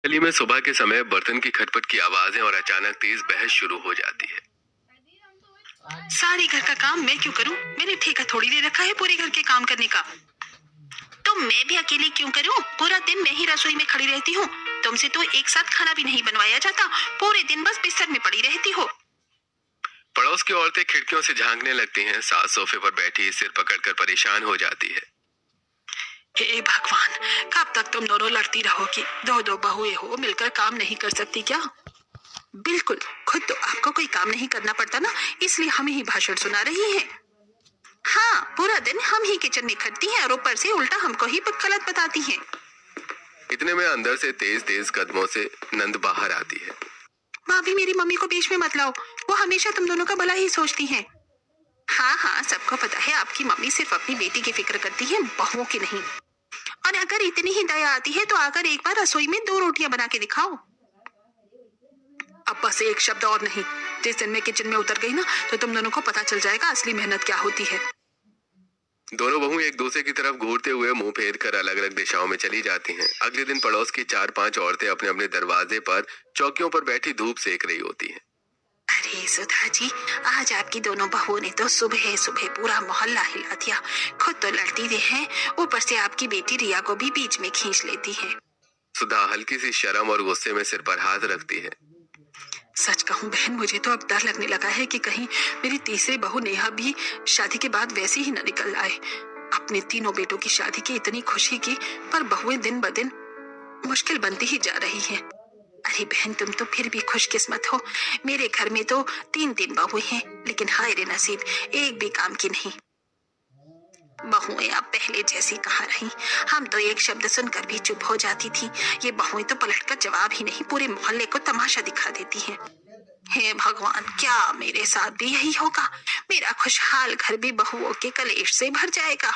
गली में सुबह के समय बर्तन की खटपट की आवाजें और अचानक तेज बहस शुरू हो जाती है। सारे घर का काम मैं क्यों करूं? मैंने ठेका थोड़ी दे रखा है पूरे घर के काम करने का। तो मैं भी अकेले क्यों करूं? पूरा दिन मैं ही रसोई में खड़ी रहती हूँ। तुमसे तो एक साथ खाना भी नहीं बनवाया जाता, पूरे दिन बस बिस्तर में पड़ी रहती हो। पड़ोस की औरतें खिड़कियों से झांकने लगती हैं। सास सोफे पर बैठी सिर पकड़कर परेशान हो जाती है। हे भगवान, कब तक तुम दोनों लड़ती रहोगी? दो दो बहुएं हो, मिलकर काम नहीं कर सकती क्या? बिल्कुल, खुद तो आपको कोई काम नहीं करना पड़ता ना, इसलिए हम ही भाषण सुना रही हैं। हाँ, पूरा दिन हम ही किचन में खटती हैं और ऊपर से उल्टा हमको ही गलत बताती हैं। इतने में अंदर से तेज तेज कदमों से नंद बाहर आती है। भाभी, मेरी मम्मी को बीच में मत लाओ, वो हमेशा तुम दोनों का भला ही सोचती हैं। हाँ हाँ, सबको पता है आपकी मम्मी सिर्फ अपनी बेटी की फिक्र करती है, बहुओं की नहीं। और अगर इतनी ही दया आती है तो आकर एक बार रसोई में 2 रोटियां बना के दिखाओ। अब बस एक शब्द और नहीं। जिस दिन मैं किचन में उतर गई ना, तो तुम दोनों को पता चल जाएगा असली मेहनत क्या होती है। दोनों बहू एक दूसरे की तरफ घूरते हुए मुंह फेर कर अलग अलग दिशाओं में चली जाती हैं। अगले दिन पड़ोस की 4-5 औरतें अपने अपने दरवाजे पर चौकियों पर बैठी धूप सेक रही होती हैं। अरे सुधा जी, आज आपकी दोनों बहुओं ने तो सुबह सुबह पूरा मोहल्ला हिला दिया। खुद तो लड़ती रहे, ऊपर से आपकी बेटी रिया को भी बीच में खींच लेती है। सुधा हल्की सी शर्म और गुस्से में सिर पर हाथ रखती है। सच कहूं बहन, मुझे तो अब डर लगने लगा है कि कहीं मेरी तीसरी बहू नेहा भी शादी के बाद वैसी ही न निकल आए। अपने तीनों बेटों की शादी की इतनी खुशी की, पर बहुएं दिन ब दिन मुश्किल बनती ही जा रही हैं। अरे बहन, तुम तो फिर भी खुशकिस्मत हो। मेरे घर में तो 3-3 बहुएं हैं, लेकिन हाय रे नसीब, एक भी काम की नहीं। बहुएं अब पहले जैसी कहाँ रही। हम तो एक शब्द सुनकर भी चुप हो जाती थी। ये बहुएं तो पलटकर जवाब ही नहीं, पूरे मोहल्ले को तमाशा दिखा देती हैं। हे भगवान, क्या मेरे साथ भी यही होगा? मेरा खुशहाल घर भी बहुओं के कलेश से भर जाएगा।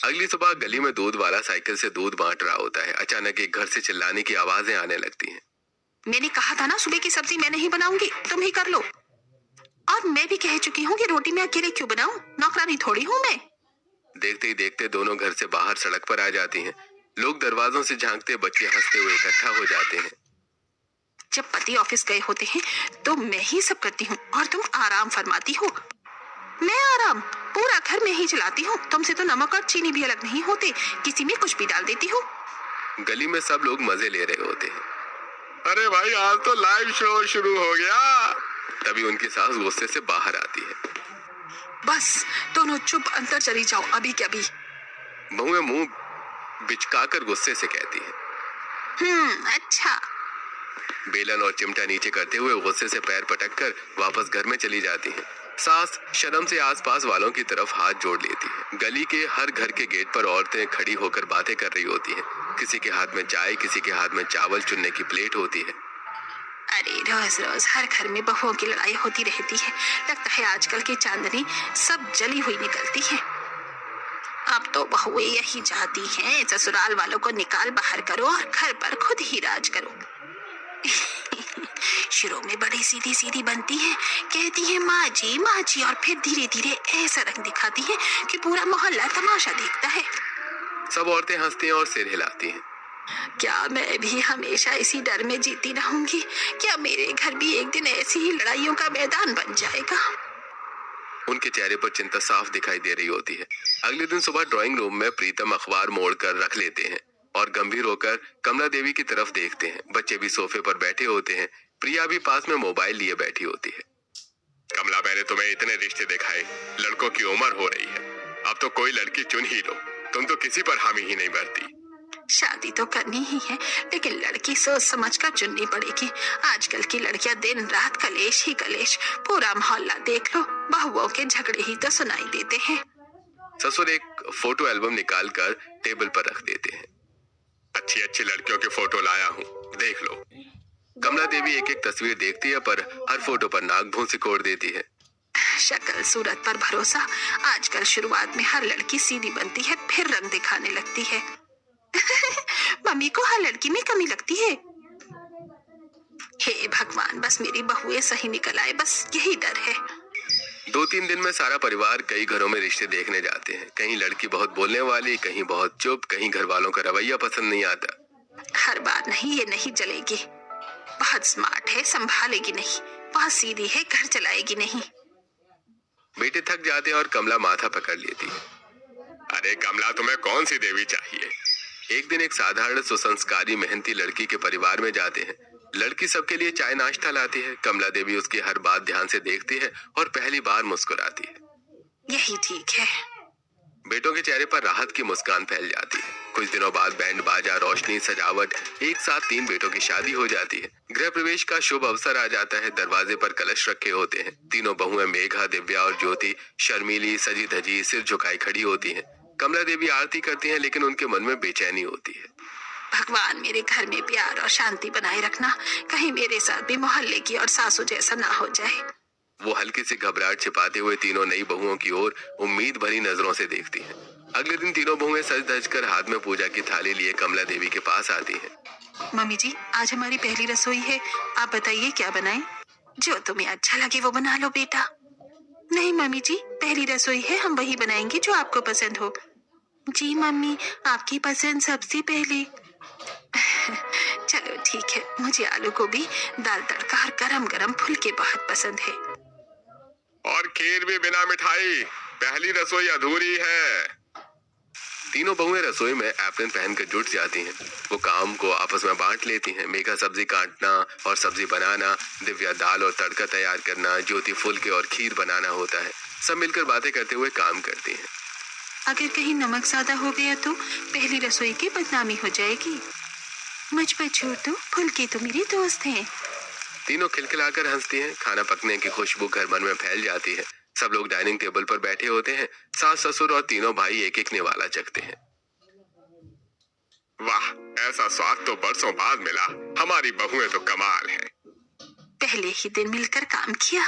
अगली सुबह गली में दूध वाला साइकिल से दूध बांट रहा होता है। अचानक एक घर से चिल्लाने की आवाजें आने लगती हैं। मैंने कहा था ना, सुबह की सब्जी मैं नहीं बनाऊंगी, तुम ही कर लो। और मैं भी कह चुकी हूँ कि रोटी मैं अकेले क्यों बनाऊं, नौकरानी थोड़ी हूँ मैं। देखते ही देखते दोनों घर से बाहर सड़क पर आ जाती हैं। लोग दरवाजों से झांकते, बच्चे हंसते हुए इकट्ठा हो जाते हैं। जब पति ऑफिस गए होते हैं तो मैं ही सब करती हूँ और तुम आराम फरमाती हो। मैं आराम? पूरा घर में ही चलाती हूँ। तुमसे तो नमक और चीनी भी अलग नहीं होते, किसी में कुछ भी डाल देती हूँ। गली में सब लोग मजे ले रहे होते हैं। अरे भाई, आज तो लाइव शो शुरू हो गया। तभी उनकी सास गुस्से से बाहर आती है। बस दोनों चुप, अंदर चली जाओ अभी के अभी। बहुएं मुंह बिचकाकर गुस्से से कहती है। अच्छा। बेलन और चिमटा नीचे करते हुए गुस्से से पैर पटककर वापस घर में चली जाती हैं। सास शर्म से आसपास वालों की तरफ हाथ जोड़ लेती है। गली के हर घर के गेट पर औरतें खड़ी होकर बातें कर रही होती हैं। किसी के हाथ में चाय, किसी के हाथ में चावल चुनने की प्लेट होती है। अरे रोज रोज हर घर में बहुओं की लड़ाई होती रहती है। लगता है आजकल की चांदनी सब जली हुई निकलती है। अब तो बहुएं यही चाहती हैं, ससुराल वालों को निकाल बाहर करो और घर पर खुद ही राज करो। शुरू में बड़ी सीधी सीधी बनती है, कहती है माँ जी, और फिर धीरे धीरे ऐसा रंग दिखाती है कि पूरा मोहल्ला तमाशा देखता है। सब औरतें हंसती हैं और सिर हिलाती हैं। क्या मैं भी हमेशा इसी डर में जीती रहूंगी? क्या मेरे घर भी एक दिन ऐसी ही लड़ाइयों का मैदान बन जाएगा? उनके चेहरे पर चिंता साफ दिखाई दे रही होती है। अगले दिन सुबह ड्राइंग रूम में प्रीतम अखबार मोड़कर रख लेते हैं और गंभीर होकर कमला देवी की तरफ देखते हैं। बच्चे भी सोफे पर बैठे होते हैं। प्रिया भी पास में मोबाइल लिए बैठी होती है। कमला, मैंने तुम्हें इतने रिश्ते दिखाए, लड़कों की उम्र हो रही है, अब तो कोई लड़की चुन ही लो। तुम तो किसी पर हामी ही नहीं भरती। शादी तो करनी ही है, लेकिन लड़की सोच समझ कर चुननी पड़ेगी। आजकल की लड़कियां दिन रात कलेश ही कलेश। पूरा मोहल्ला देख लो, बहुओं के झगड़े ही तो सुनाई देते हैं। ससुर एक फोटो एल्बम निकाल कर टेबल पर रख देते हैं। अच्छी अच्छी लड़कियों के फोटो लाया हूँ, देख लो। कमला देवी एक एक तस्वीर देखती है, पर हर फोटो पर नाक भूं सिकोड़ देती है। शक्ल सूरत पर भरोसा। आजकल शुरुआत में हर लड़की सीधी बनती है, फिर रंग दिखाने लगती है। मम्मी को हर लड़की में कमी लगती है। हे भगवान, बस मेरी बहुएं सही निकल आए, बस यही डर है। 2-3 दिन में सारा परिवार कई घरों में रिश्ते देखने जाते हैं। कहीं लड़की बहुत बोलने वाली, कहीं बहुत चुप, कहीं घर वालों का रवैया पसंद नहीं आता। हर बार नहीं, ये नहीं चलेगी। बहुत स्मार्ट है, संभालेगी नहीं। बहुत सीधी है, घर चलाएगी नहीं। बेटे थक जाते हैं और कमला माथा पकड़ लेती है। अरे कमला, तुम्हें कौन सी देवी चाहिए? एक दिन एक साधारण सुसंस्कारी मेहनती लड़की के परिवार में जाते हैं। लड़की सबके लिए चाय नाश्ता लाती है। कमला देवी उसकी हर बात ध्यान से देखती है और पहली बार मुस्कुराती है। यही ठीक है। बेटों के चेहरे पर राहत की मुस्कान फैल जाती है। कुछ दिनों बाद बैंड बाजा, रोशनी, सजावट, एक साथ 3 बेटों की शादी हो जाती है। गृह प्रवेश का शुभ अवसर आ जाता है। दरवाजे पर कलश रखे होते हैं। तीनों बहुएं मेघा, दिव्या और ज्योति शर्मीली, सजी धजी, सिर झुकाई खड़ी होती हैं। कमला देवी आरती करती हैं, लेकिन उनके मन में बेचैनी होती है। भगवान मेरे घर में प्यार और शांति बनाए रखना, कहीं मेरे साथ भी मोहल्ले की और सासू जैसा ना हो जाए। वो हल्की सी घबराहट छिपाते हुए तीनों नई बहुओं की ओर उम्मीद भरी नजरों से देखती हैं। अगले दिन तीनों बहुएं सज धज कर हाथ में पूजा की थाली लिए कमला देवी के पास आती हैं। मम्मी जी, आज हमारी पहली रसोई है, आप बताइए क्या बनाएं? जो तुम्हें अच्छा लगे वो बना लो बेटा। नहीं मम्मी जी, पहली रसोई है, हम वही बनाएंगे जो आपको पसंद हो। जी मम्मी, आपकी पसंद सबसे पहले। चलो ठीक है, मुझे आलू गोभी, दाल तड़का और गरम गरम फुलके बहुत पसंद है। और खीर भी बिना मिठाई, पहली रसोई अधूरी है। तीनों बहुएं रसोई में एप्रन पहनकर जुट जाती हैं। वो काम को आपस में बांट लेती हैं। मेघा सब्जी काटना और सब्जी बनाना, दिव्या दाल और तड़का तैयार करना, ज्योति फुलके और खीर बनाना होता है। सब मिलकर बातें करते हुए काम करती हैं। अगर कहीं नमक ज्यादा हो गया तो पहली रसोई की बदनामी हो जाएगी। मुझ पर छोड़ दो, फुलके तो मेरे दोस्त हैं। तीनों खिलखिलाकर हंसती हैं। खाना पकने की खुशबू घर भर में फैल जाती है। सब लोग डाइनिंग टेबल पर बैठे होते हैं। सास, ससुर और तीनों भाई एक एक निवाला चखते हैं। वाह, ऐसा स्वाद तो बरसों बाद मिला। हमारी बहुएं तो कमाल है। पहले ही दिन मिलकर काम किया।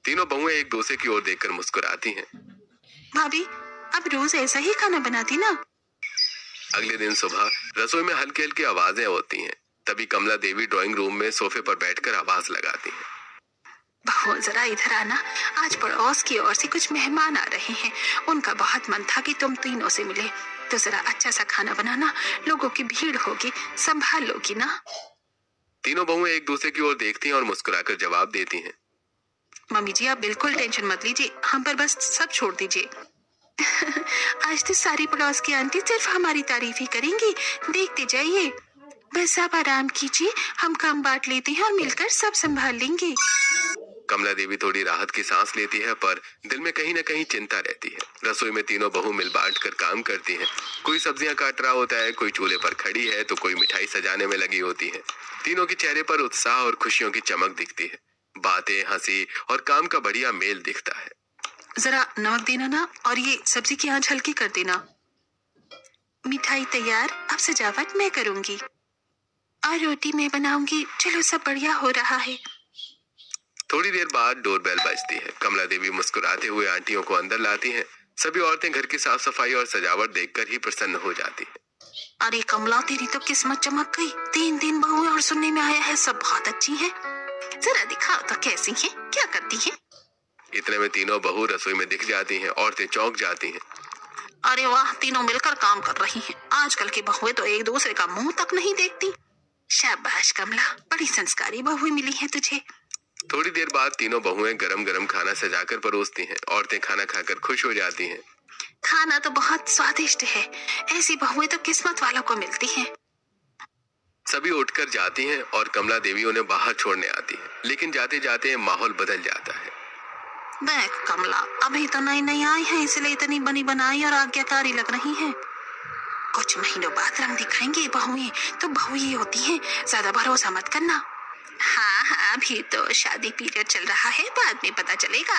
तीनों बहुएं एक दूसरे की ओर देखकर मुस्कुराती हैं। भाभी, अब रोज ऐसा ही खाना बनाती ना। अगले दिन सुबह रसोई में हल्की हल्की आवाजें होती हैं। तभी कमला देवी ड्राइंग रूम में सोफे पर बैठकर आवाज लगाती हैं। बहू जरा इधर आना, आज पड़ोस की ओर से कुछ मेहमान आ रहे हैं। उनका बहुत मन था कि तुम तीनों से मिले, तो जरा अच्छा सा खाना बनाना। लोगों की भीड़ होगी, संभाल लोगी ना। तीनों बहुएं एक दूसरे की ओर देखती हैं और मुस्कुराकर जवाब देती हैं। मम्मी जी, आप बिल्कुल टेंशन मत लीजिए, हम पर बस सब छोड़ दीजिए। आज तो सारी पड़ोस की आंटी सिर्फ हमारी तारीफ ही करेंगी, देखते जाइए। बस आप आराम कीजिए, हम काम बांट लेते हैं और मिलकर सब संभाल लेंगे। कमला देवी थोड़ी राहत की सांस लेती है, पर दिल में कहीं न कहीं चिंता रहती है। रसोई में तीनों बहू मिल बांट कर काम करती हैं। कोई सब्जियां काट रहा होता है, कोई चूल्हे पर खड़ी है, तो कोई मिठाई सजाने में लगी होती है। तीनों के चेहरे पर उत्साह और खुशियों की चमक दिखती है। बातें, हंसी और काम का बढ़िया मेल दिखता है। जरा नमक देना ना, और ये सब्जी की आंच हल्की कर देना। मिठाई तैयार, अब सजावट मैं करूंगी और रोटी मैं बनाऊंगी। चलो, सब बढ़िया हो रहा है। थोड़ी देर बाद डोरबेल बजती है। कमला देवी मुस्कुराते हुए आंटियों को अंदर लाती हैं। सभी औरतें घर की साफ सफाई और सजावट देखकर ही प्रसन्न हो जाती हैं। अरे कमला, तेरी तो किस्मत चमक गई। 3 दिन बहुएं और सुनने में आया है सब बहुत अच्छी हैं। जरा दिखाओ तो कैसी हैं, क्या करती हैं? इतने में तीनों बहू रसोई में दिख जाती हैं। औरतें चौंक जाती हैं। अरे वाह, तीनों मिलकर काम कर रही हैं। आजकल की बहुएं तो एक दूसरे का मुंह तक नहीं देखती। शाबाश कमला, बड़ी संस्कारी बहुएं मिली हैं तुझे। थोड़ी देर बाद तीनों बहुएं गरम गरम खाना सजाकर परोसती हैं। औरतें खाना खाकर खुश हो जाती हैं। खाना तो बहुत स्वादिष्ट है। ऐसी बहुएं तो किस्मत वालों को मिलती हैं। सभी उठकर जाती हैं और कमला देवी उन्हें बाहर छोड़ने आती है, लेकिन जाते जाते माहौल बदल जाता है। देख कमला, अभी तो नई नई आई है, इसलिए इतनी बनी बनाई और आज्ञाकारी लग रही है। कुछ महीनों बाद रंग दिखाएंगे। बहुएं तो बहु ही होती हैं, ज्यादा भरोसा मत करना। हाँ हाँ, अभी तो शादी पीरियड चल रहा है, बाद में पता चलेगा।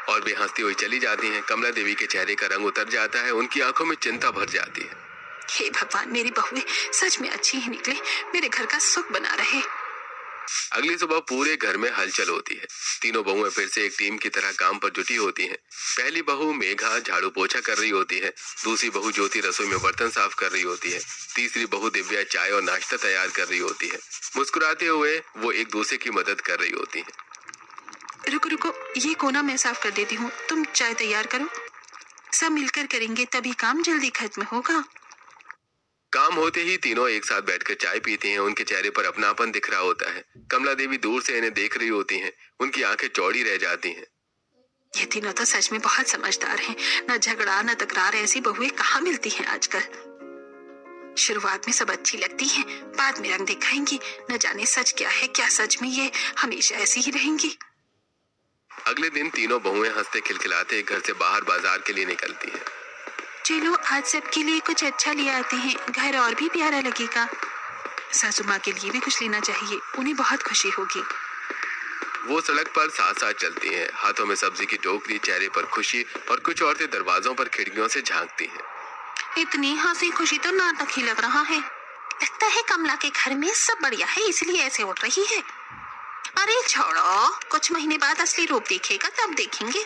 और वे हंसती हुई चली जाती हैं। कमला देवी के चेहरे का रंग उतर जाता है। उनकी आंखों में चिंता भर जाती है। हे भगवान, मेरी बहुएं सच में अच्छी ही निकले, मेरे घर का सुख बना रहे। अगली सुबह पूरे घर में हलचल होती है। तीनों बहुएं फिर से एक टीम की तरह काम पर जुटी होती हैं। पहली बहू मेघा झाड़ू पोछा कर रही होती है। दूसरी बहू ज्योति रसोई में बर्तन साफ कर रही होती है। तीसरी बहू दिव्या चाय और नाश्ता तैयार कर रही होती है। मुस्कुराते हुए वो एक दूसरे की मदद कर रही होती है। रुको रुको, ये कोना मैं साफ कर देती हूँ, तुम चाय तैयार करो। सब मिलकर करेंगे तभी काम जल्दी खत्म होगा। काम होते ही तीनों एक साथ बैठकर चाय पीती हैं। उनके चेहरे पर अपनापन दिख रहा होता है। कमला देवी दूर से इन्हें देख रही होती हैं। उनकी आंखें चौड़ी रह जाती हैं। ये तीनों तो सच में बहुत समझदार हैं। न झगड़ा न तकरार, ऐसी बहुएं कहाँ मिलती हैं आजकल। शुरुआत में सब अच्छी लगती हैं, बाद में रंग दिखाएंगी। न जाने सच क्या है, क्या सच में ये हमेशा ऐसी ही रहेंगी। अगले दिन तीनों बहुएं हंसते खिलखिलाते घर से बाहर बाजार के लिए निकलती हैं। चलो आज सबके लिए कुछ अच्छा ले आते हैं, घर और भी प्यारा लगेगा। सासू माँ के लिए भी कुछ लेना चाहिए, उन्हें बहुत खुशी होगी। वो सड़क पर साथ साथ चलती हैं, हाथों में सब्जी की टोकरी, चेहरे पर खुशी। और कुछ औरतें दरवाजों पर खिड़कियों से झांकती हैं। इतनी हंसी खुशी तो नाटक ही लग रहा है। लगता है कमला के घर में सब बढ़िया है, इसलिए ऐसे उड़ रही है। अरे छोड़ो, कुछ महीने बाद असली रूप देखेगा तब देखेंगे।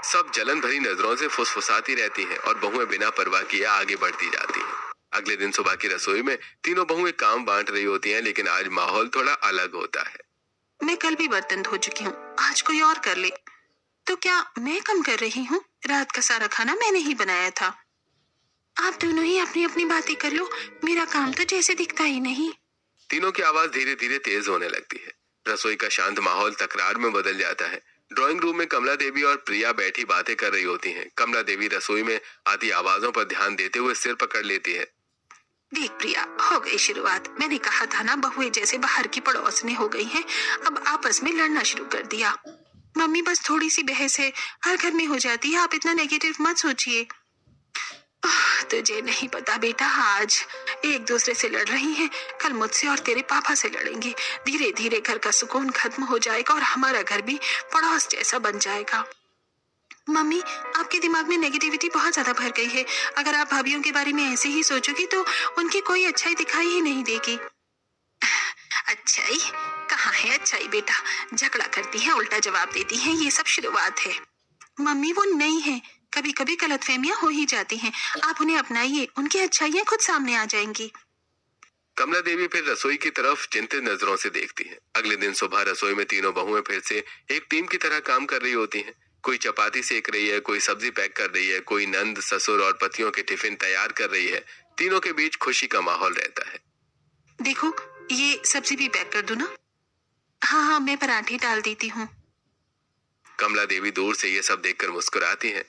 सब जलन भरी नजरों से फुसफुसाती रहती हैं और बहुएं बिना परवाह किए आगे बढ़ती जाती हैं। अगले दिन सुबह की रसोई में तीनों बहुएं काम बांट रही होती हैं, लेकिन आज माहौल थोड़ा अलग होता है। मैं कल भी बर्तन धो चुकी हूँ, आज कोई और कर ले। तो क्या मैं कम कर रही हूँ? रात का सारा खाना मैंने ही बनाया था। आप दोनों ही अपनी अपनी बातें कर लो, मेरा काम तो जैसे दिखता ही नहीं। तीनों की आवाज धीरे धीरे तेज होने लगती है। रसोई का शांत माहौल तकरार में बदल जाता है। ड्राइंग रूम में कमला देवी और प्रिया बैठी बातें कर रही होती हैं। कमला देवी रसोई में आती आवाजों पर ध्यान देते हुए सिर पकड़ लेती है। देख प्रिया, हो गई शुरुआत। मैंने कहा था ना, बहुएं जैसे बाहर की पड़ोसने हो गई हैं, अब आपस में लड़ना शुरू कर दिया। मम्मी बस थोड़ी सी बहस है, हर घर में हो जाती है, आप इतना नेगेटिव मत सोचिए। तुझे नहीं पता बेटा, आज एक दूसरे से लड़ रही हैं, कल मुझसे और तेरे पापा से लड़ेंगी। धीरे धीरे घर का सुकून खत्म हो जाएगा और हमारा घर भी पड़ोस जैसा बन जाएगा। मम्मी, आपके दिमाग में नेगेटिविटी बहुत ज्यादा भर गई है। अगर आप भाभीियों के बारे में ऐसे ही सोचोगी तो उनकी कोई अच्छाई दिखाई ही नहीं देगी। अच्छाई? कहाँ है अच्छाई बेटा? झगड़ा करती हैं, उल्टा जवाब देती हैं, ये सब शुरुआत है। मम्मी वो नहीं है, कभी कभी गलतफहमियां हो ही जाती हैं। आप उन्हें अपनाइए, उनकी अच्छाइयां खुद सामने आ जाएंगी। कमला देवी फिर रसोई की तरफ चिंतित नजरों से देखती है। अगले दिन सुबह रसोई में तीनों बहुएं फिर से एक टीम की तरह काम कर रही होती हैं। कोई चपाती सेक रही है, कोई सब्जी पैक कर रही है, कोई नंद, ससुर और पतियों के टिफिन तैयार कर रही है। तीनों के बीच खुशी का माहौल रहता है। देखो, ये सब्जी भी पैक कर दो ना। हाँ हाँ, मैं पराठे डाल देती हूँ। कमला देवी दूर से ये सब देखकर मुस्कुराती हैं।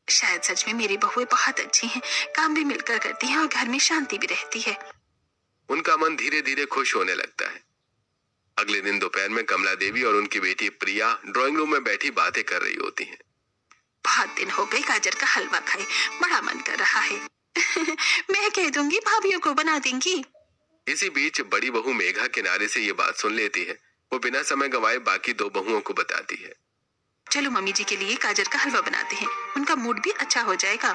शायद सच में मेरी बहुएं बहुत अच्छी हैं, काम भी मिलकर करती हैं और घर में शांति भी रहती है। उनका मन धीरे धीरे खुश होने लगता है। अगले दिन दोपहर में कमला देवी और उनकी बेटी प्रिया ड्राइंग रूम में बैठी बातें कर रही होती हैं। बहुत दिन हो गए गाजर का हलवा खाए, बड़ा मन कर रहा है। मैं कह दूंगी, भाभीियों को बना देंगी। इसी बीच बड़ी बहू मेघा किनारे से ये बात सुन लेती है। वो बिना समय गंवाए बाकी दो बहुओं को बताती है। चलो मम्मी जी के लिए गाजर का हलवा बनाते हैं, उनका मूड भी अच्छा हो जाएगा।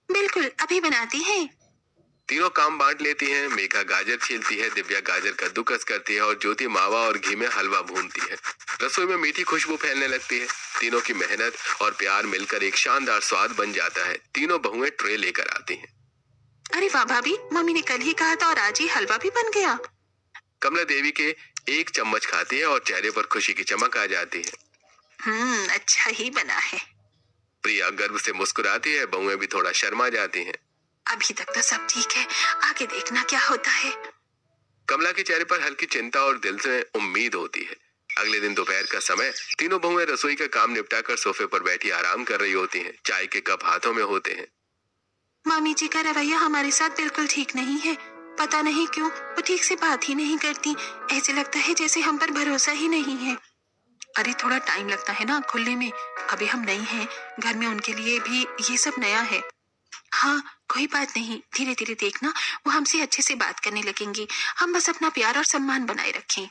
बिल्कुल, अभी बनाती हैं। तीनों काम बांट लेती हैं। मेघा गाजर छीलती है, दिव्या गाजर कद्दूकस करती है और ज्योति मावा और घी में हलवा भूनती है। रसोई में मीठी खुशबू फैलने लगती है। तीनों की मेहनत और प्यार मिलकर एक शानदार स्वाद बन जाता है। तीनों बहुएं ट्रे लेकर आती हैं। अरे वाह भाभी, मम्मी ने कल ही कहा था और आज ही हलवा भी बन गया। कमला देवी के एक चम्मच खाती है और चेहरे पर खुशी की चमक आ जाती है। अच्छा ही बना है। प्रिया गर्व से मुस्कुराती है, बहुएं भी थोड़ा शर्मा जाती हैं। अभी तक तो सब ठीक है, आगे देखना क्या होता है। कमला के चेहरे पर हल्की चिंता और दिल से उम्मीद होती है। अगले दिन दोपहर का समय, तीनों बहुएं रसोई का काम निपटाकर सोफे पर बैठी आराम कर रही होती हैं। चाय के कप हाथों में होते हैं। मामी जी का रवैया हमारे साथ बिल्कुल ठीक नहीं है। पता नहीं क्यों वो ठीक से बात ही नहीं करती। ऐसे लगता है जैसे हम पर भरोसा ही नहीं है। अरे थोड़ा टाइम लगता है ना खुलने में, अभी हम नई हैं, घर में उनके लिए भी ये सब नया है। हाँ, कोई बात नहीं, धीरे धीरे देखना, वो हमसे अच्छे से बात करने लगेंगी। हम बस अपना प्यार और सम्मान बनाए रखें।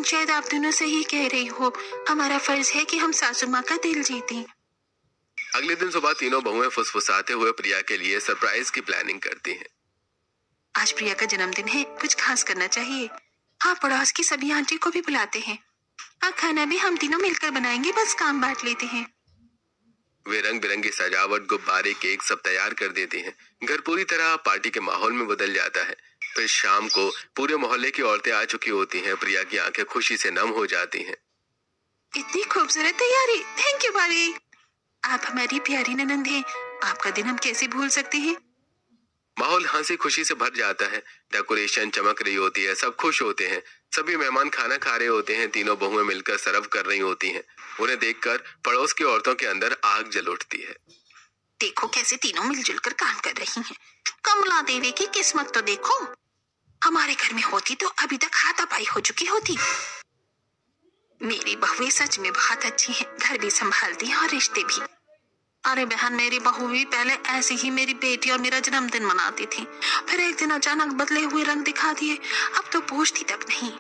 शायद आप दोनों सही कह रही हो, हमारा फर्ज है कि हम सासू माँ का दिल जीतें। अगले दिन सुबह तीनों बहुएं फुसफुसाते हुए प्रिया के लिए सरप्राइज की प्लानिंग करती हैं। आज प्रिया का जन्मदिन है, कुछ खास करना चाहिए। हाँ, पड़ोस की सभी आंटी को भी बुलाते हैं। खाना भी हम तीनों मिलकर बनाएंगे, बस काम बांट लेते हैं। वे रंग बिरंगी सजावट, गुब्बारे, केक सब तैयार कर देते हैं। घर पूरी तरह पार्टी के माहौल में बदल जाता है। फिर शाम को पूरे मोहल्ले की औरतें आ चुकी होती हैं। प्रिया की आंखें खुशी से नम हो जाती हैं। इतनी खूबसूरत तैयारी, थैंक यू भाभी। आप हमारी प्यारी ननंद हैं, आपका दिन हम कैसे भूल सकते हैं। माहौल हंसी खुशी से भर जाता है। डेकोरेशन चमक रही होती है, सब खुश होते हैं। सभी मेहमान खाना खा रहे होते हैं। तीनों बहुएं मिलकर सर्व कर रही होती हैं। उन्हें देखकर पड़ोस की औरतों के अंदर आग जल उठती है। देखो कैसे तीनों मिलजुल कर काम कर रही हैं। कमला देवी की किस्मत तो देखो, हमारे घर में होती तो अभी तक हाथापाई हो चुकी होती। मेरी बहुएं सच में बहुत अच्छी हैं, घर भी संभालती हैं और रिश्ते भी। अरे बहन, मेरी बहू भी पहले ऐसी ही मेरी बेटी और मेरा जन्मदिन मनाती थी, फिर एक दिन अचानक बदले हुए रंग दिखा दिए, अब तो पूछती तक नहीं।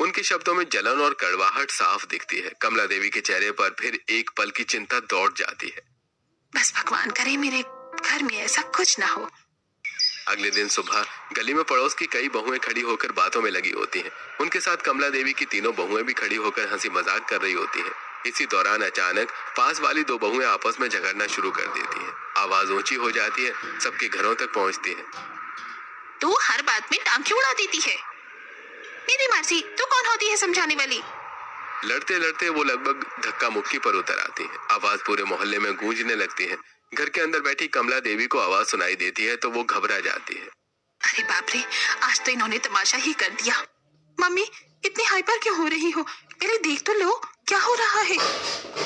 उनके शब्दों में जलन और कड़वाहट साफ दिखती है। कमला देवी के चेहरे पर फिर एक पल की चिंता दौड़ जाती है। बस भगवान करे मेरे घर में ऐसा कुछ ना हो। अगले दिन सुबह गली में पड़ोस की कई बहुएं खड़ी होकर बातों में लगी होती हैं। उनके साथ कमला देवी की तीनों बहुएं भी खड़ी होकर हंसी मजाक कर रही होती हैं। इसी दौरान अचानक पास वाली दो बहुएं आपस में झगड़ना शुरू कर देती हैं। आवाज ऊंची हो जाती है, सबके घरों तक पहुंचती है। तू हर बात में टांग क्यों उड़ा देती है? मेरी मर्जी, तू कौन होती है समझाने वाली? लड़ते लड़ते वो लगभग धक्का मुक्की पर उतर आती है। आवाज पूरे मोहल्ले में गूंजने लगती है। घर के अंदर बैठी कमला देवी को आवाज सुनाई देती है तो वो घबरा जाती है। अरे बाप रे, आज तो इन्होंने तमाशा ही कर दिया। मम्मी, इतनी हाइपर क्यों हो रही हो? पहले देख तो लो क्या हो रहा है।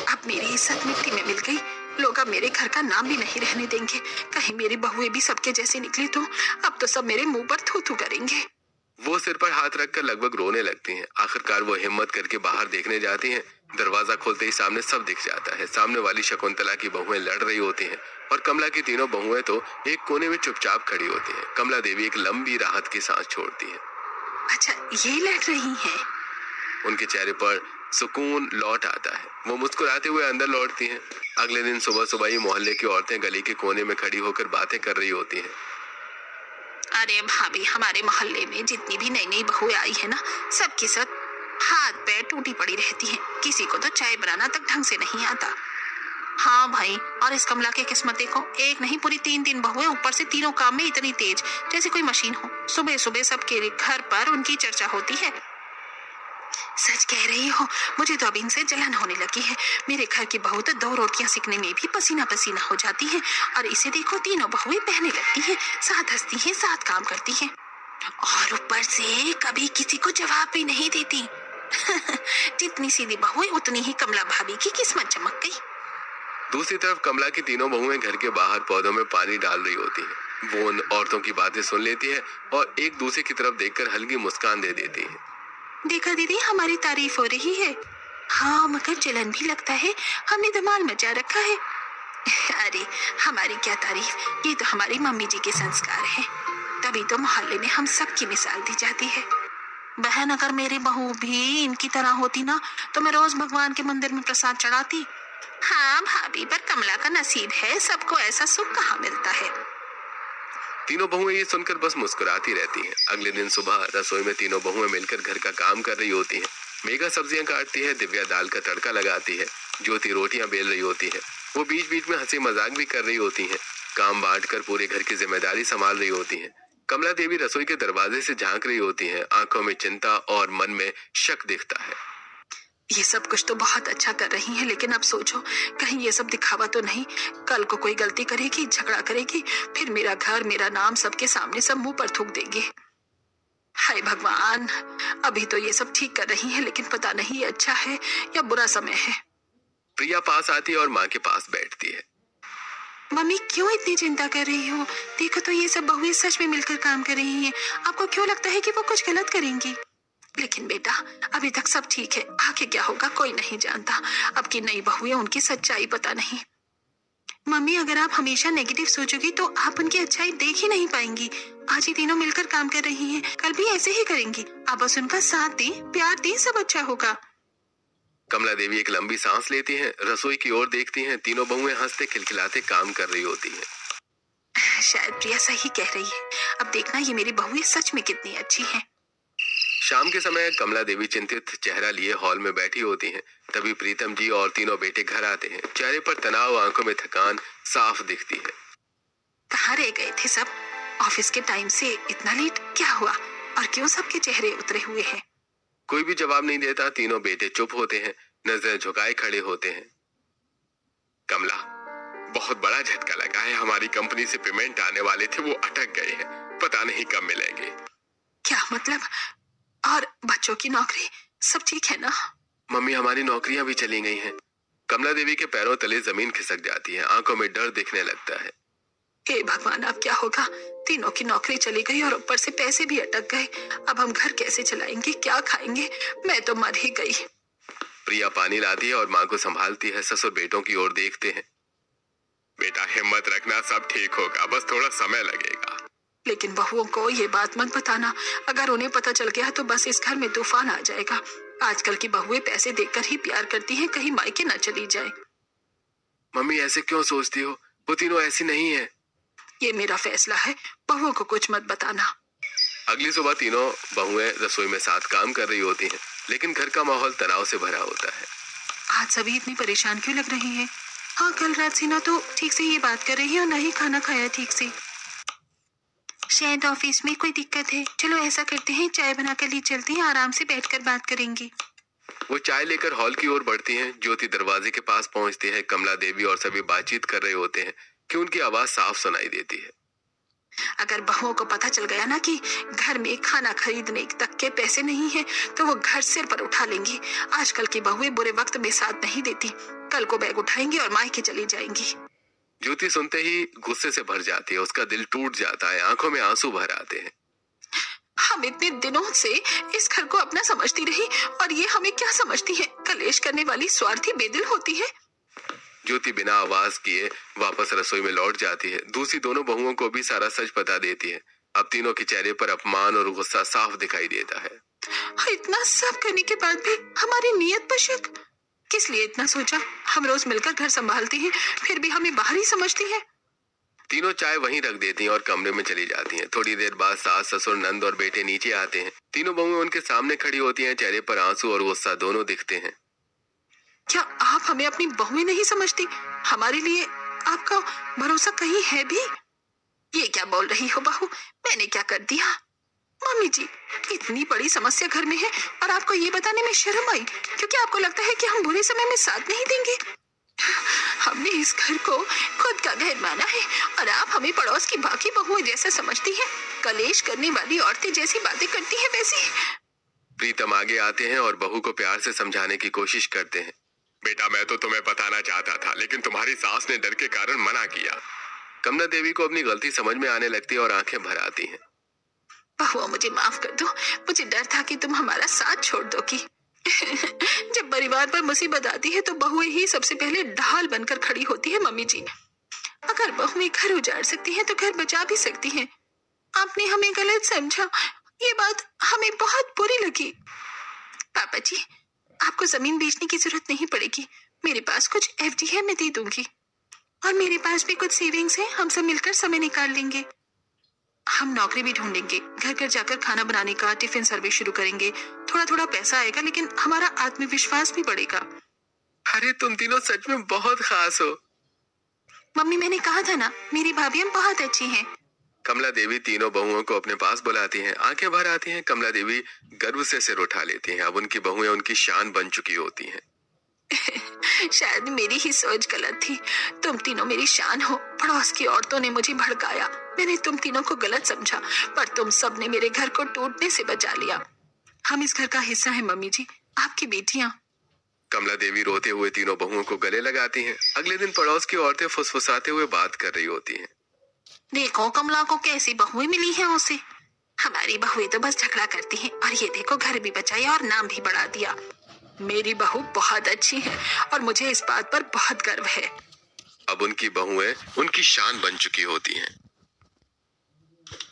अब मेरी इज्जत मिट्टी में मिल गई। लोग अब मेरे घर का नाम भी नहीं रहने देंगे। कहीं मेरी बहुएं भी सबके जैसी निकली तो अब तो सब मेरे मुंह पर थू थू करेंगे। वो सिर पर हाथ रखकर लगभग रोने लगती हैं। आखिरकार वो हिम्मत करके बाहर देखने जाती हैं। दरवाजा खोलते ही सामने सब दिख जाता है। सामने वाली शकुंतला की बहुएं लड़ रही होती हैं और कमला की तीनों बहुएं तो एक कोने में चुपचाप खड़ी होती हैं। कमला देवी एक लंबी राहत की सांस छोड़ती है। अच्छा, ये लड़ रही हैं? उनके चेहरे पर सुकून लौट आता है। वो मुस्कुराते हुए अंदर लौटती हैं। अगले दिन सुबह सुबह ही मोहल्ले की औरतें गली के कोने में खड़ी होकर बातें कर रही होती हैं। अरे भाभी, हमारे मोहल्ले में जितनी भी नई नई बहुएं आई है ना, सबके साथ हाथ पैर टूटी पड़ी रहती हैं। किसी को तो चाय बनाना तक ढंग से नहीं आता। हाँ भाई, और इस कमला की किस्मत देखो, एक नहीं पूरी 3 बहुएं, ऊपर से तीनों काम में इतनी तेज जैसे कोई मशीन हो। सुबह सुबह सबके घर पर उनकी चर्चा होती है। सच कह रही हो, मुझे तो अब इनसे जलन होने लगी है। मेरे घर की बहू तो 2 रोटियां सेकने में भी पसीना पसीना हो जाती है, और इसे देखो तीनों बहुएं बहने लगती हैं, साथ हंसती हैं, साथ काम करती हैं, और ऊपर से कभी किसी को जवाब भी नहीं देती। जितनी सीधी बहुएं उतनी ही कमला भाभी की किस्मत चमक गई। दूसरी तरफ कमला की तीनों बहुएं घर के बाहर पौधों में पानी डाल रही होती हैं। वो उन औरतों की बातें सुन लेती है और एक दूसरे की तरफ देखकर हल्की मुस्कान दे देती है। देखा दीदी, हमारी तारीफ हो रही है। हाँ, मगर जलन भी लगता है, हमने धमाल मचा रखा है। अरे हमारी क्या तारीफ, ये तो हमारी मम्मी जी के संस्कार है। तभी तो मोहल्ले में हम सबकी मिसाल दी जाती है। बहन, अगर मेरी बहू भी इनकी तरह होती ना, तो मैं रोज भगवान के मंदिर में प्रसाद चढ़ाती। हाँ भाभी, पर कमला का नसीब है, सबको ऐसा सुख कहाँ मिलता है। तीनों बहुएं ये सुनकर बस मुस्कुराती रहती हैं। अगले दिन सुबह रसोई में तीनों बहुएं मिलकर घर का काम कर रही होती हैं। मेघा सब्जियां काटती है, दिव्या दाल का तड़का लगाती है, ज्योति रोटियां बेल रही होती है। वो बीच बीच में हंसी मजाक भी कर रही होती हैं। काम बांटकर पूरे घर की जिम्मेदारी संभाल रही होती हैं। कमला देवी रसोई के दरवाजे से झांक रही होती हैं। आंखों में चिंता और मन में शक दिखता है। ये सब कुछ तो बहुत अच्छा कर रही हैं, लेकिन अब सोचो कहीं ये सब दिखावा तो नहीं। कल को कोई गलती करेगी, झगड़ा करेगी, फिर मेरा घर, मेरा नाम सबके सामने सब मुंह पर थूक देंगे। हाय भगवान, अभी तो ये सब ठीक कर रही हैं, लेकिन पता नहीं ये अच्छा है या बुरा समय है। प्रिया पास आती है और माँ के पास बैठती है। मम्मी, क्यों इतनी चिंता कर रही हो? देखो तो ये सब बहुएं सच में मिलकर काम कर रही हैं। आपको क्यों लगता है कि वो कुछ गलत करेंगी? लेकिन बेटा, अभी तक सब ठीक है, आगे क्या होगा कोई नहीं जानता। अब की नई बहुएं, उनकी सच्चाई पता नहीं। मम्मी, अगर आप हमेशा नेगेटिव सोचोगी तो आप उनकी अच्छाई देख ही नहीं पाएंगी। आज ही तीनों मिलकर काम कर रही हैं, कल भी ऐसे ही करेंगी। आप बस उनका साथ दें, प्यार दें, सब अच्छा होगा। कमला देवी एक लंबी सांस लेती हैं, रसोई की ओर देखती हैं। तीनों बहुएं हंसते खिलखिलाते काम कर रही होती हैं। शायद प्रिया सही कह रही है। अब देखना ये मेरी बहुएं सच में कितनी अच्छी हैं। शाम के समय कमला देवी चिंतित चेहरा लिए हॉल में बैठी होती हैं। तभी प्रीतम जी और तीनों बेटे घर आते हैं। चेहरे पर तनाव, आंखों में थकान साफ दिखती है। कहाँ रह गए थे सब? ऑफिस के टाइम से इतना लेट क्या हुआ, और क्यों सबके चेहरे उतरे हुए हैं? कोई भी जवाब नहीं देता। तीनों बेटे चुप होते हैं, नजर झुकाए खड़े होते हैं। कमला, बहुत बड़ा झटका लगा है। हमारी कंपनी से पेमेंट आने वाले थे, वो अटक गए हैं। पता नहीं कब मिलेंगे। क्या मतलब? और बच्चों की नौकरी सब ठीक है ना? मम्मी, हमारी नौकरियां भी चली गई हैं। कमला देवी के पैरों तले जमीन खिसक जाती है, आंखों में डर दिखने लगता है। हे भगवान, अब क्या होगा? तीनों की नौकरी चली गई और ऊपर से पैसे भी अटक गए। अब हम घर कैसे चलाएंगे, क्या खाएंगे? मैं तो मर ही गई। प्रिया पानी लाती है और माँ को संभालती है। ससुर बेटों की ओर देखते हैं। बेटा, हिम्मत रखना, सब ठीक होगा, बस थोड़ा समय लगेगा। लेकिन बहुओं को ये बात मत बताना। अगर उन्हें पता चल गया तो बस इस घर में तूफान आ जाएगा। आजकल की बहुएं पैसे देकर ही प्यार करती हैं, कहीं मायके न चली जाए। मम्मी, ऐसे क्यों सोचती हो? वो तीनों ऐसी नहीं है। ये मेरा फैसला है, बहुओं को कुछ मत बताना। अगली सुबह तीनों बहुएं रसोई में साथ काम कर रही होती हैं, लेकिन घर का माहौल तनाव से भरा होता है। आज सभी इतनी परेशान क्यों लग रही हैं? हाँ, कल रात से ना तो ठीक से ये बात कर रही है और ना ही खाना खाया ठीक से। शायद ऑफिस में कोई दिक्कत है। चलो ऐसा करते हैं, चाय बना कर ली चलती हैं, आराम से बैठकर बात करेंगे। वो चाय लेकर हॉल की ओर बढ़ती हैं। ज्योति दरवाजे के पास पहुंचती है। कमला देवी और सभी बातचीत कर रहे होते हैं कि उनकी आवाज साफ सुनाई देती है। अगर बहुओं को पता चल गया ना कि घर में खाना खरीदने तक के पैसे नहीं है तो वो घर सिर पर उठा लेंगी। आजकल की बहुएं बुरे वक्त में साथ नहीं देती। कल को बैग उठाएंगी और मायके चली जाएंगी। ज्योति सुनते ही गुस्से से भर जाती है। उसका दिल टूट जाता है, आंखों में आंसू भर आते हैं। हम इतने दिनों से इस घर को अपना समझती रही और ये हमें क्या समझती है? कलेश करने वाली स्वार्थी बेदिल होती है। ज्योति बिना आवाज किए वापस रसोई में लौट जाती है। दूसरी दोनों बहुओं को भी सारा सच बता देती है। अब तीनों के चेहरे पर अपमान और गुस्सा साफ दिखाई देता है। इतना सब करने के बाद भी हमारी नीयत पर शक? किस लिए इतना सोचा? हम रोज मिलकर घर संभालते हैं, फिर भी हमें बाहर ही समझती है। तीनों चाय वहीं रख देती हैं और कमरे में चली जाती हैं। थोड़ी देर बाद सास, ससुर, नंद और बेटे नीचे आते हैं। तीनों बहुएं उनके सामने खड़ी होती हैं। चेहरे पर आंसू और गुस्सा दोनों दिखते हैं। क्या आप हमें अपनी बहुएं नहीं समझती? हमारे लिए आपका भरोसा कहीं है भी? ये क्या बोल रही हो बहू? मैंने क्या कर दिया? मम्मी जी, इतनी बड़ी समस्या घर में है और आपको ये बताने में शर्म आई क्योंकि आपको लगता है कि हम बुरे समय में साथ नहीं देंगे। हमने इस घर को खुद का घर माना है और आप हमें पड़ोस की बाकी बहुएं जैसा समझती हैं। कलेश करने वाली औरतें जैसी बातें करती हैं वैसी। प्रीतम आगे आते हैं और बहू को प्यार से समझाने की कोशिश करते हैं। बेटा, मैं तो तुम्हें बताना चाहता था, लेकिन तुम्हारी सास ने डर के कारण मना किया। कमला देवी को अपनी गलती समझ में आने लगती है और आंखें भर आती हैं। बहुआ, मुझे माफ कर दो। मुझे डर था कि तुम हमारा साथ छोड़ दोगी। जब परिवार पर मुसीबत आती है तो बहुएं ही सबसे पहले ढाल बनकर खड़ी होती है। मम्मी जी, अगर बहुएं घर उजाड़ सकती हैं तो घर बचा भी सकती हैं। आपने हमें गलत समझा, ये बात हमें बहुत बुरी लगी। पापा जी, आपको जमीन बेचने की जरूरत नहीं पड़ेगी। मेरे पास कुछ एफडी है, मैं दे दूंगी। और मेरे पास भी कुछ सेविंग्स है, हम सब मिलकर समय निकाल लेंगे। हम नौकरी भी ढूंढेंगे, घर घर जाकर खाना बनाने का टिफिन सर्विस शुरू करेंगे। थोड़ा थोड़ा पैसा आएगा लेकिन हमारा आत्मविश्वास भी बढ़ेगा। अरे, तुम तीनों सच में बहुत खास हो। मम्मी, मैंने कहा था ना, मेरी भाभियां बहुत अच्छी हैं। कमला देवी तीनों बहुओं को अपने पास बुलाती हैं। आंखें भर आती हैं। कमला देवी गर्व से सिर उठा लेती हैं। अब उनकी बहुएं उनकी शान बन चुकी होती हैं। शायद मेरी ही सोच गलत थी। तुम तीनों मेरी शान हो। पड़ोस की औरतों ने मुझे भड़काया। मैंने तुम तीनों को गलत समझा, पर तुम सब ने मेरे घर को टूटने से बचा लिया। हम इस घर का हिस्सा हैं मम्मी जी, आपकी बेटियां। कमला देवी रोते हुए तीनों बहुओं को गले लगाती हैं। अगले दिन पड़ोस की औरतें फुसफुसाते हुए बात कर रही होती हैं। देखो कमला को कैसी बहुएं मिली हैं उसे। हमारी बहुएं तो बस झगड़ा करती हैं और ये देखो घर भी बचाया और नाम भी बढ़ा दिया। मेरी बहू बहुत अच्छी है और मुझे इस बात पर बहुत गर्व है। अब उनकी बहुएं उनकी शान बन चुकी होती हैं।